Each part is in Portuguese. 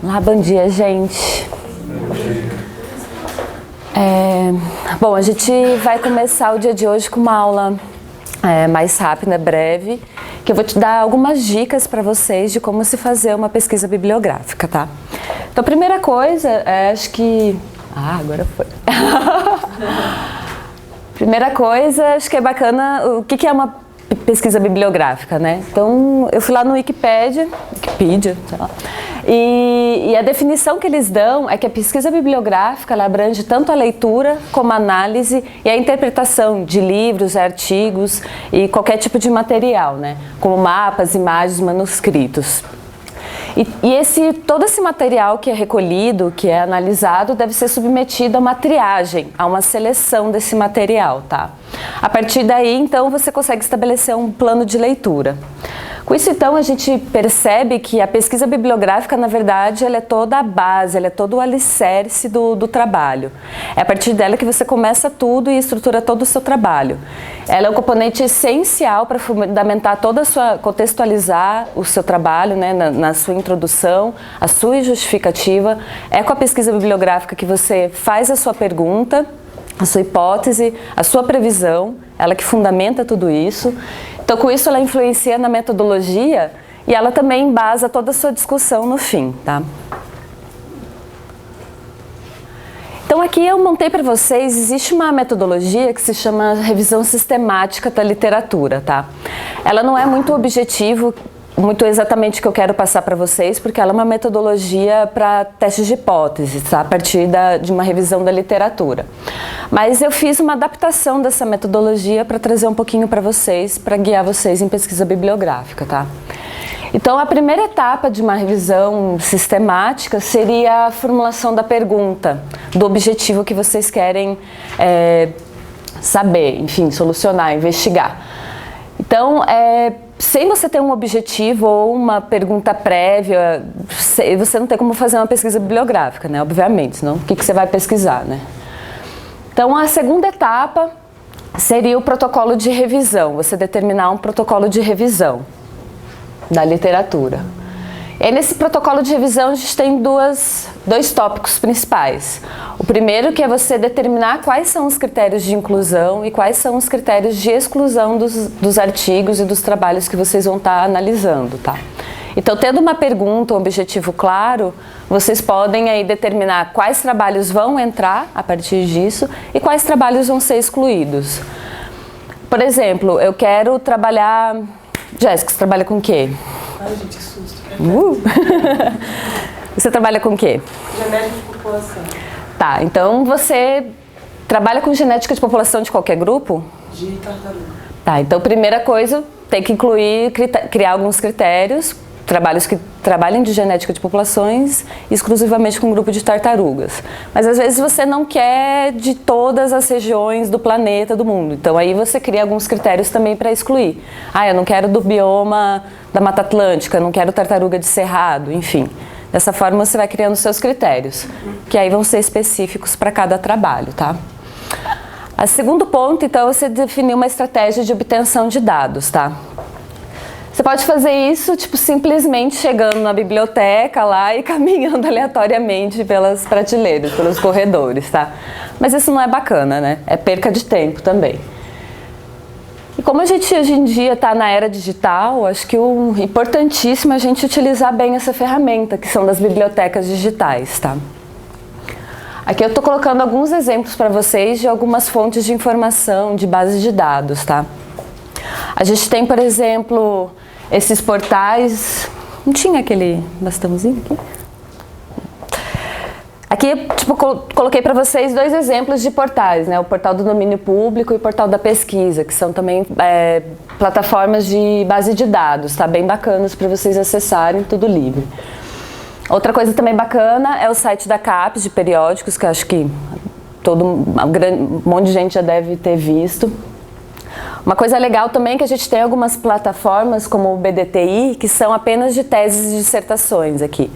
Olá, bom dia, gente. Bom, a gente vai começar o dia de hoje com uma aula mais rápida, breve, que eu vou te dar algumas dicas para vocês de como se fazer uma pesquisa bibliográfica, tá? Então, a primeira coisa, acho que... agora foi. Primeira coisa, acho que é bacana, o que é uma pesquisa bibliográfica, né? Então, eu fui lá no Wikipedia, sei lá, e a definição que eles dão é que a pesquisa bibliográfica ela abrange tanto a leitura como a análise e a interpretação de livros, artigos e qualquer tipo de material, né? Como mapas, imagens, manuscritos. Todo esse material que é recolhido, que é analisado, deve ser submetido a uma triagem, a uma seleção desse material, tá? A partir daí, então, você consegue estabelecer um plano de leitura. Com isso, então, a gente percebe que a pesquisa bibliográfica, na verdade, ela é toda a base, ela é todo o alicerce do trabalho. É a partir dela que você começa tudo e estrutura todo o seu trabalho. Ela é um componente essencial para fundamentar contextualizar o seu trabalho, né, na sua introdução, a sua justificativa. É com a pesquisa bibliográfica que você faz a sua pergunta, a sua hipótese, a sua previsão, ela que fundamenta tudo isso. Então, com isso, ela influencia na metodologia e ela também embasa toda a sua discussão no fim, tá? Então, aqui eu montei para vocês, existe uma metodologia que se chama revisão sistemática da literatura, tá? Ela não é muito muito exatamente o que eu quero passar para vocês, porque ela é uma metodologia para testes de hipóteses, tá? A partir de uma revisão da literatura. Mas eu fiz uma adaptação dessa metodologia para trazer um pouquinho para vocês, para guiar vocês em pesquisa bibliográfica, tá? Então, a primeira etapa de uma revisão sistemática seria a formulação da pergunta, do objetivo que vocês querem saber, enfim, solucionar, investigar. Então, sem você ter um objetivo ou uma pergunta prévia, você não tem como fazer uma pesquisa bibliográfica, né? Obviamente, senão o que você vai pesquisar, né? Então, a segunda etapa seria o protocolo de revisão, você determinar um protocolo de revisão da literatura. E nesse protocolo de revisão a gente tem dois tópicos principais. O primeiro que é você determinar quais são os critérios de inclusão e quais são os critérios de exclusão dos artigos e dos trabalhos que vocês vão estar analisando, tá? Então, tendo uma pergunta, um objetivo claro, vocês podem aí determinar quais trabalhos vão entrar a partir disso e quais trabalhos vão ser excluídos. Por exemplo, eu quero trabalhar... Jéssica, você trabalha com o quê? Ai, gente, que susto. Você trabalha com o quê? Genética de população. Tá, então você trabalha com genética de população de qualquer grupo? De tartaruga. Tá, então primeira coisa, tem que criar alguns critérios, trabalhos que trabalhem de genética de populações exclusivamente com um grupo de tartarugas. Mas às vezes você não quer de todas as regiões do planeta, do mundo. Então aí você cria alguns critérios também para excluir. Eu não quero do bioma da Mata Atlântica, não quero tartaruga de cerrado, enfim. Dessa forma você vai criando seus critérios, que aí vão ser específicos para cada trabalho, tá? O segundo ponto, então, é você definir uma estratégia de obtenção de dados, tá? Você pode fazer isso, simplesmente chegando na biblioteca lá e caminhando aleatoriamente pelas prateleiras, pelos corredores, tá? Mas isso não é bacana, né? É perca de tempo também. E como a gente hoje em dia está na era digital, acho que o importantíssimo é a gente utilizar bem essa ferramenta, que são das bibliotecas digitais, tá? Aqui eu estou colocando alguns exemplos para vocês de algumas fontes de informação, de bases de dados, tá? A gente tem, por exemplo, esses portais... Não tinha aquele bastãozinho aqui? Aqui, coloquei para vocês dois exemplos de portais, né? O portal do domínio público e o portal da pesquisa, que são também plataformas de base de dados, tá? Bem bacanas para vocês acessarem, tudo livre. Outra coisa também bacana é o site da CAPES, de periódicos, que eu acho que um monte de gente já deve ter visto. Uma coisa legal também é que a gente tem algumas plataformas, como o BDTI, que são apenas de teses e dissertações aqui.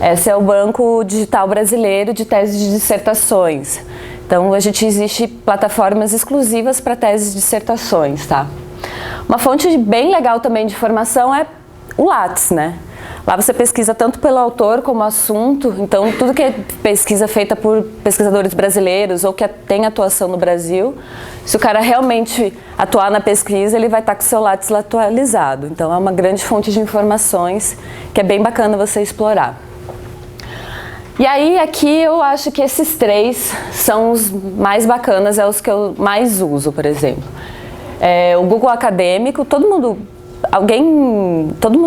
Esse é o Banco Digital Brasileiro de Teses de Dissertações. Então, existe plataformas exclusivas para teses e dissertações, tá? Uma fonte bem legal também de informação é o Lattes, né? Lá você pesquisa tanto pelo autor como assunto, então tudo que é pesquisa feita por pesquisadores brasileiros ou que tem atuação no Brasil, se o cara realmente atuar na pesquisa, ele vai estar com o seu Lattes lá atualizado. Então é uma grande fonte de informações que é bem bacana você explorar. E aí aqui eu acho que esses 3 são os mais bacanas, é os que eu mais uso, por exemplo. O Google Acadêmico, todo mundo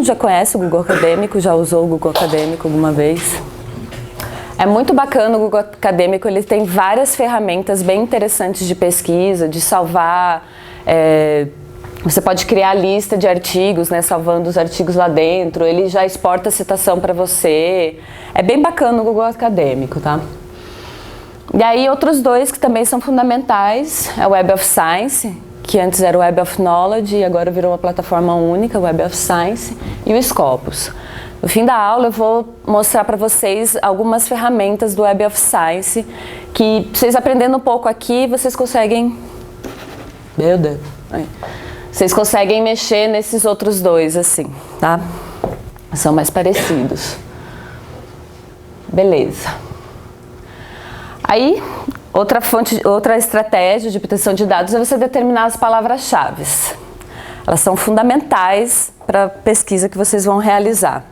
já conhece o Google Acadêmico, já usou o Google Acadêmico alguma vez? É muito bacana o Google Acadêmico, ele tem várias ferramentas bem interessantes de pesquisa, de salvar, você pode criar lista de artigos, né, salvando os artigos lá dentro, ele já exporta a citação para você, é bem bacana o Google Acadêmico, tá? E aí outros 2 que também são fundamentais, é o Web of Science, que antes era o Web of Knowledge e agora virou uma plataforma única, o Web of Science, e o Scopus. No fim da aula eu vou mostrar para vocês algumas ferramentas do Web of Science que, vocês aprendendo um pouco aqui, vocês conseguem... Meu Deus! Vocês conseguem mexer nesses outros 2, assim, tá? São mais parecidos. Beleza. Aí, outra estratégia de obtenção de dados é você determinar as palavras-chave. Elas são fundamentais para a pesquisa que vocês vão realizar.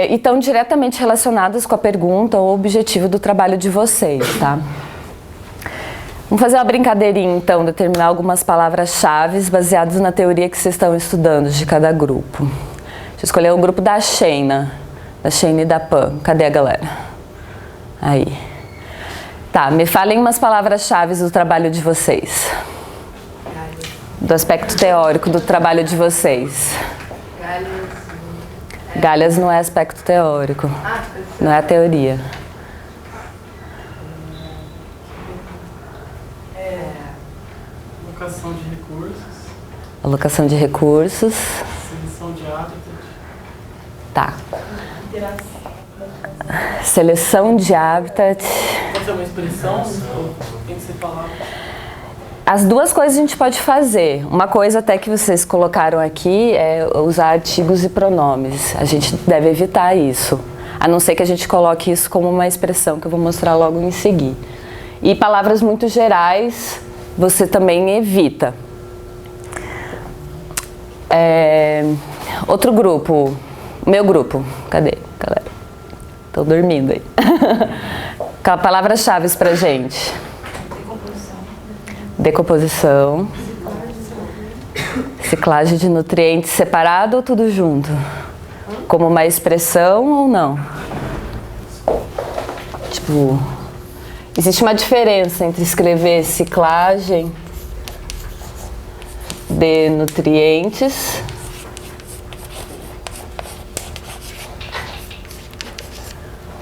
E estão diretamente relacionadas com a pergunta ou objetivo do trabalho de vocês, tá? Vamos fazer uma brincadeirinha, então, determinar algumas palavras-chave baseadas na teoria que vocês estão estudando de cada grupo. Deixa eu escolher o grupo da Sheina e da Pan. Cadê a galera? Aí. Tá, me falem umas palavras-chave do trabalho de vocês. Do aspecto teórico do trabalho de vocês. Galhas não é aspecto teórico. Não é a teoria. Alocação de recursos. Alocação de recursos. Seleção de hábitat. Tá. Seleção de habitat. Pode ser uma expressão ou tem que ser palavra? As 2 coisas a gente pode fazer. Uma coisa até que vocês colocaram aqui é usar artigos e pronomes. A gente deve evitar isso. A não ser que a gente coloque isso como uma expressão que eu vou mostrar logo em seguida. E palavras muito gerais você também evita. Outro grupo. Meu grupo. Cadê, galera? Tô dormindo aí. Palavras-chave pra gente. Decomposição. Ciclagem de nutrientes separado ou tudo junto? Como uma expressão ou não? Tipo, existe uma diferença entre escrever ciclagem de nutrientes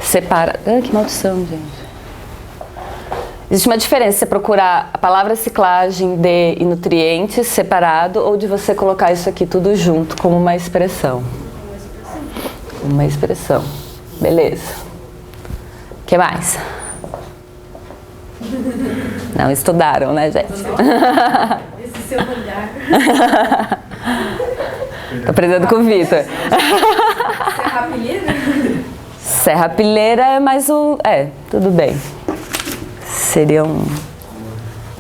separado. Que maldição, gente. Existe uma diferença você procurar a palavra ciclagem de e nutrientes separado ou de você colocar isso aqui tudo junto como uma expressão. Uma expressão. Beleza. O que mais? Não estudaram, né, gente? Esse seu olhar. Tô aprendendo com o Vitor. Serrapilheira? Serrapilheira é mais o... tudo bem. Seria um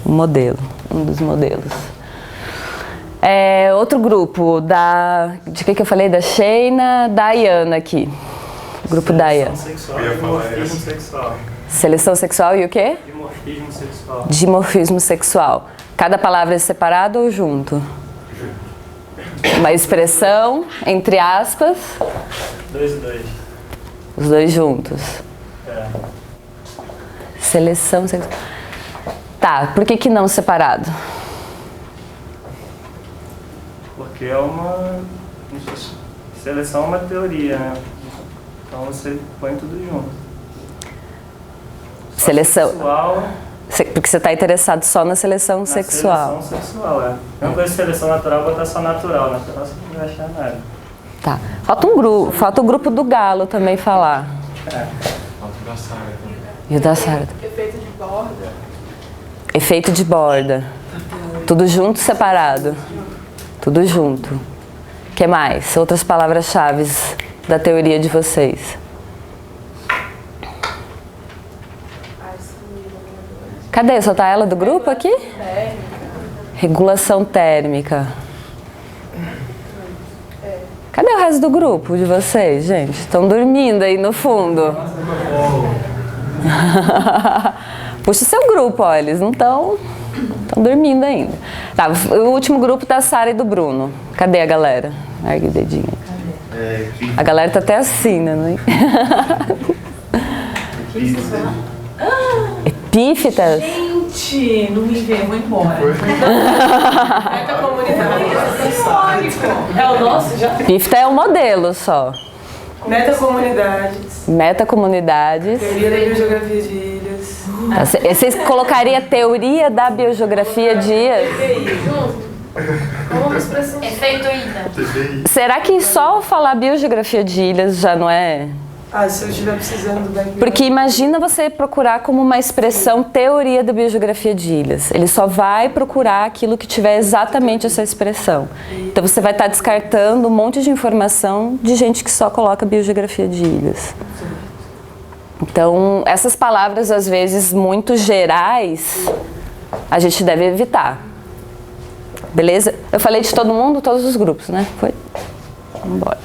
modelo, um dos modelos. Outro grupo, de que eu falei? Da Sheina, da Ayana aqui. Grupo da Ayana. Sexual, dimorfismo sexual. Seleção sexual e o quê? Dimorfismo sexual. Dimorfismo sexual. Cada palavra é separada ou junto? Uma expressão, entre aspas. 2 e 2. Os 2 juntos. Seleção sexual. Tá, por que não separado? Porque é uma... Seleção é uma teoria, né? Então você põe tudo junto. Seleção. Sexual, Porque você está interessado só na seleção sexual. Seleção sexual, é. Não coisa de seleção natural, botar só natural. Natural você não vai achar nada. Tá. Falta o grupo do Galo também falar. É. Falta o da Sara também. E o da Sara? Efeito de borda. Efeito de borda. Tudo junto, separado? Tudo junto. Que mais? Outras palavras-chave da teoria de vocês. Cadê? Só tá ela do grupo aqui? Regulação térmica. Cadê o resto do grupo de vocês, gente? Estão dormindo aí no fundo. Puxa o seu grupo, ó, eles não estão dormindo ainda. Tá, o último grupo tá a Sara e do Bruno. Cadê a galera? Ergue o dedinho aí. A galera tá até assim, né? Epífitas? Gente, não me vê, vou embora. Meta comunidade. É o nosso já? Epífita é um modelo só. Metacomunidades. Metacomunidades. Teoria da biogeografia de ilhas. Vocês colocariam a teoria da biogeografia de ilhas? Como expressão? Efeito Ida. Será que só falar biogeografia de ilhas já não é? Ah, se eu estiver precisando do background. Porque imagina você procurar como uma expressão teoria da biogeografia de ilhas. Ele só vai procurar aquilo que tiver exatamente essa expressão. Então você vai estar descartando um monte de informação de gente que só coloca biogeografia de ilhas. Então, essas palavras, às vezes, muito gerais, a gente deve evitar. Beleza? Eu falei de todo mundo, todos os grupos, né? Foi? Vamos embora.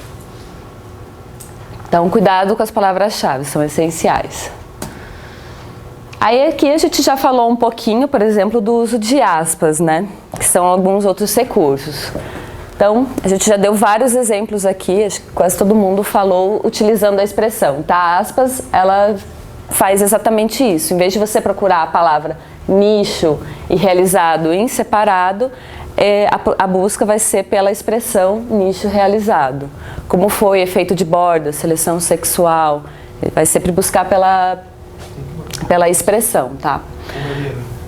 Então, cuidado com as palavras-chave, são essenciais. Aí aqui a gente já falou um pouquinho, por exemplo, do uso de aspas, né? Que são alguns outros recursos. Então, a gente já deu vários exemplos aqui, acho que quase todo mundo falou utilizando a expressão, tá? Aspas, ela faz exatamente isso. Em vez de você procurar a palavra nicho e realizado em separado, a busca vai ser pela expressão nicho realizado. Como foi efeito de borda, seleção sexual, vai sempre buscar pela expressão, tá?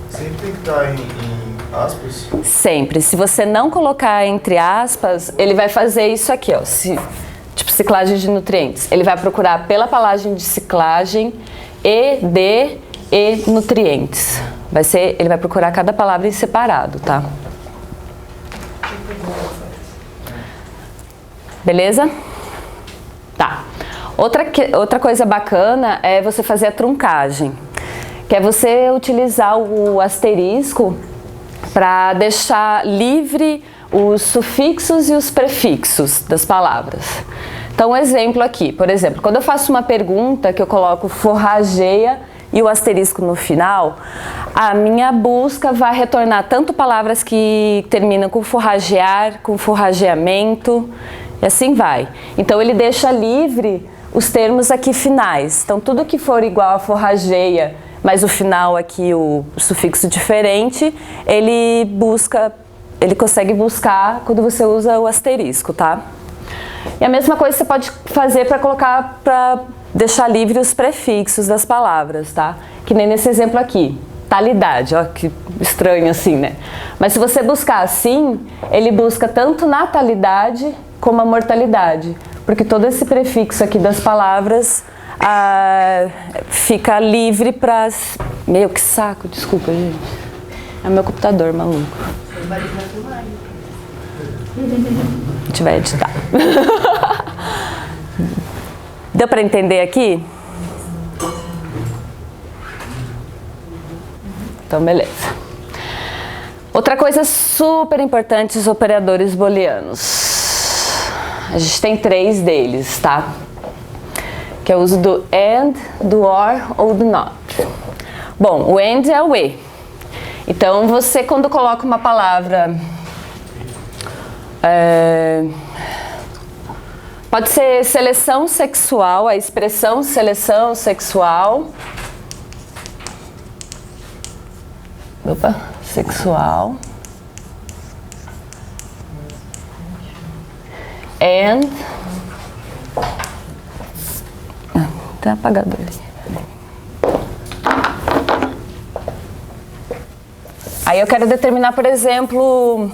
Sempre tem que estar em aspas? Sempre. Se você não colocar entre aspas, ele vai fazer isso aqui, ó. Tipo ciclagem de nutrientes. Ele vai procurar pela palavra de ciclagem e nutrientes. Ele vai procurar cada palavra em separado, tá? Beleza? Tá. Outra coisa bacana é você fazer a truncagem, que é você utilizar o asterisco para deixar livre os sufixos e os prefixos das palavras. Então, um exemplo aqui, por exemplo, quando eu faço uma pergunta que eu coloco forrageia e o asterisco no final, a minha busca vai retornar tanto palavras que terminam com forragear, com forrageamento, e assim vai. Então ele deixa livre os termos aqui finais. Então tudo que for igual a forrageia, mas o final aqui, o sufixo diferente, ele consegue buscar quando você usa o asterisco, tá? E a mesma coisa você pode fazer para deixar livre os prefixos das palavras, tá? Que nem nesse exemplo aqui, talidade, ó, que estranho assim, né? Mas se você buscar assim, ele busca tanto natalidade como a mortalidade, porque todo esse prefixo aqui das palavras fica livre para... Meu, que saco, desculpa, gente. É meu computador, maluco. A gente vai editar. Deu para entender aqui? Então, beleza. Outra coisa super importante, os operadores booleanos. A gente tem 3 deles, tá? Que é o uso do and, do or ou do not. Bom, o and é o e. Então, você quando coloca uma palavra... pode ser seleção sexual, a expressão seleção sexual. Opa, sexual. And. Tá apagado ali. Aí eu quero determinar, por exemplo,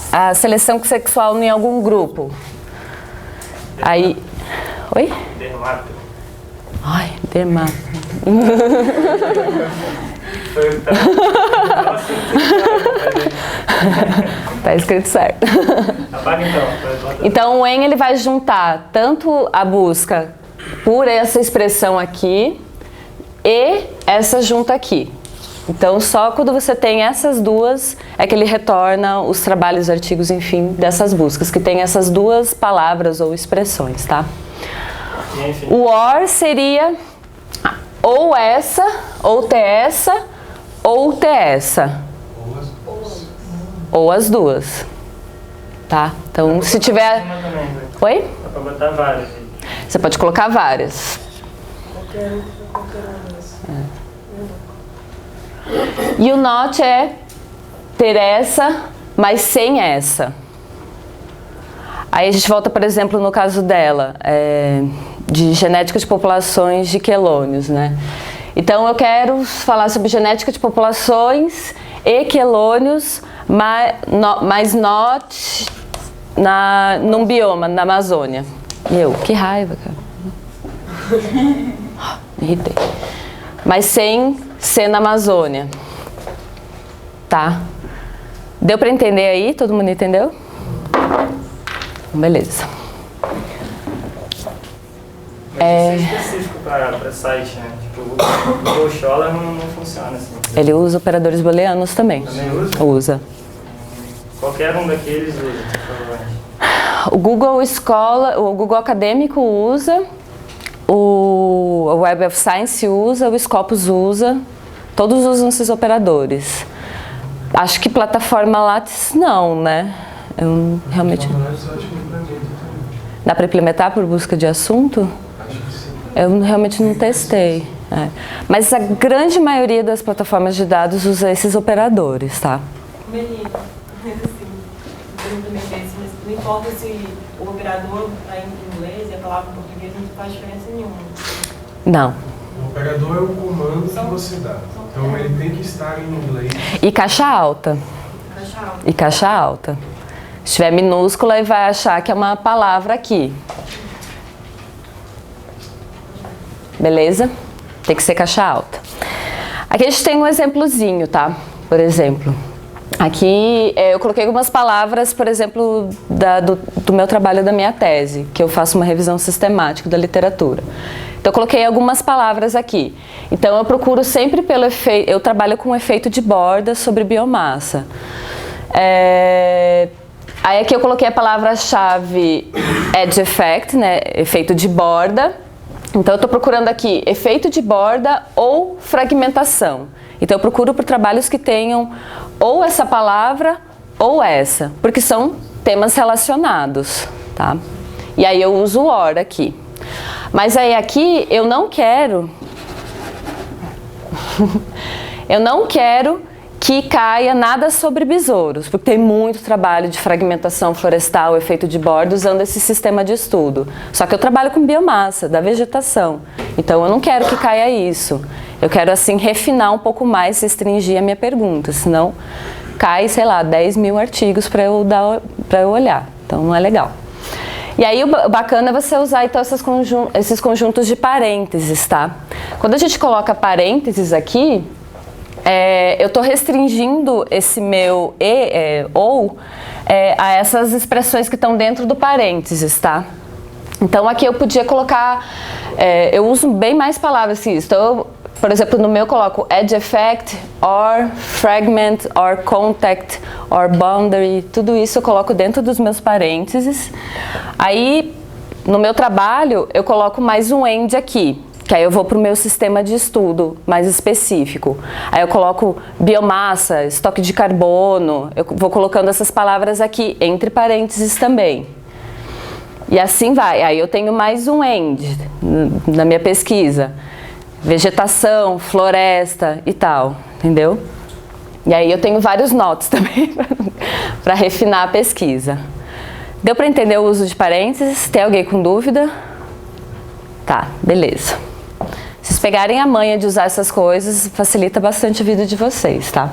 a seleção sexual em algum grupo. Aí. Oi? Dermato. Ai, dermato. Foi o que tava assim, Tá escrito certo. apaga então. Então o when ele vai juntar tanto a busca por essa expressão aqui e essa junta aqui. Então só quando você tem essas duas é que ele retorna os trabalhos, artigos, enfim, dessas buscas, que tem essas duas palavras ou expressões, tá? O or seria ou essa, ou ter essa, ou ter essa. Ou as duas. Tá? Então se tiver... Oi? Dá pra botar várias. Você pode colocar várias. E o not é ter essa, mas sem essa. Aí a gente volta, por exemplo, no caso dela, de genética de populações de quelônios, né? Então eu quero falar sobre genética de populações e quelônios, mas not num bioma, na Amazônia. Que raiva, cara. Me irritei. Mas sem ser na Amazônia. Tá? Deu pra entender aí? Todo mundo entendeu? Beleza. Mas isso é específico para site, né? Tipo, o Google Scholar não funciona assim. Ele usa operadores booleanos também. Também usa? Usa. Qualquer um daqueles usa, provavelmente. O Google Scholar, o Google Acadêmico usa, o Web of Science usa, o Scopus usa, todos usam esses operadores. Acho que plataforma Lattes não, né? Eu realmente... Dá para implementar por busca de assunto? Eu realmente não testei. Mas a grande maioria das plataformas de dados usa esses operadores, tá? Melina, mas não importa se o operador está em inglês e a palavra em português não faz diferença nenhuma. Não. O operador é o comando que você dá. Então ele tem que estar em inglês. E caixa alta. Caixa alta. E caixa alta. Se tiver minúscula, ele vai achar que é uma palavra aqui. Beleza? Tem que ser caixa alta. Aqui a gente tem um exemplozinho, tá? Por exemplo, aqui eu coloquei algumas palavras, por exemplo, do meu trabalho da minha tese, que eu faço uma revisão sistemática da literatura. Então eu coloquei algumas palavras aqui. Então eu procuro sempre pelo efeito, eu trabalho com efeito de borda sobre biomassa. Aí aqui eu coloquei a palavra-chave edge effect, né, efeito de borda. Então eu estou procurando aqui efeito de borda ou fragmentação. Então eu procuro por trabalhos que tenham ou essa palavra ou essa, porque são temas relacionados, tá? E aí eu uso o or aqui. Mas aí aqui eu não quero que caia nada sobre besouros, porque tem muito trabalho de fragmentação florestal, efeito de borda, usando esse sistema de estudo. Só que eu trabalho com biomassa, da vegetação. Então eu não quero que caia isso. Eu quero, assim, refinar um pouco mais, restringir a minha pergunta, senão cai, sei lá, 10 mil artigos para eu olhar. Então não é legal. E aí o bacana é você usar então esses conjuntos de parênteses, tá? Quando a gente coloca parênteses aqui, eu estou restringindo esse meu ou a essas expressões que estão dentro do parênteses, tá? Então aqui eu podia colocar, eu uso bem mais palavras que isso. Então, por exemplo, no meu eu coloco edge effect, or, fragment, or contact, or boundary, tudo isso eu coloco dentro dos meus parênteses. Aí, no meu trabalho, eu coloco mais um end aqui, que aí eu vou para o meu sistema de estudo mais específico. Aí eu coloco biomassa, estoque de carbono, eu vou colocando essas palavras aqui, entre parênteses também. E assim vai, aí eu tenho mais um end na minha pesquisa. Vegetação, floresta e tal, entendeu? E aí eu tenho vários notes também para refinar a pesquisa. Deu para entender o uso de parênteses? Tem alguém com dúvida? Tá, beleza. Se vocês pegarem a manha de usar essas coisas, facilita bastante a vida de vocês, tá?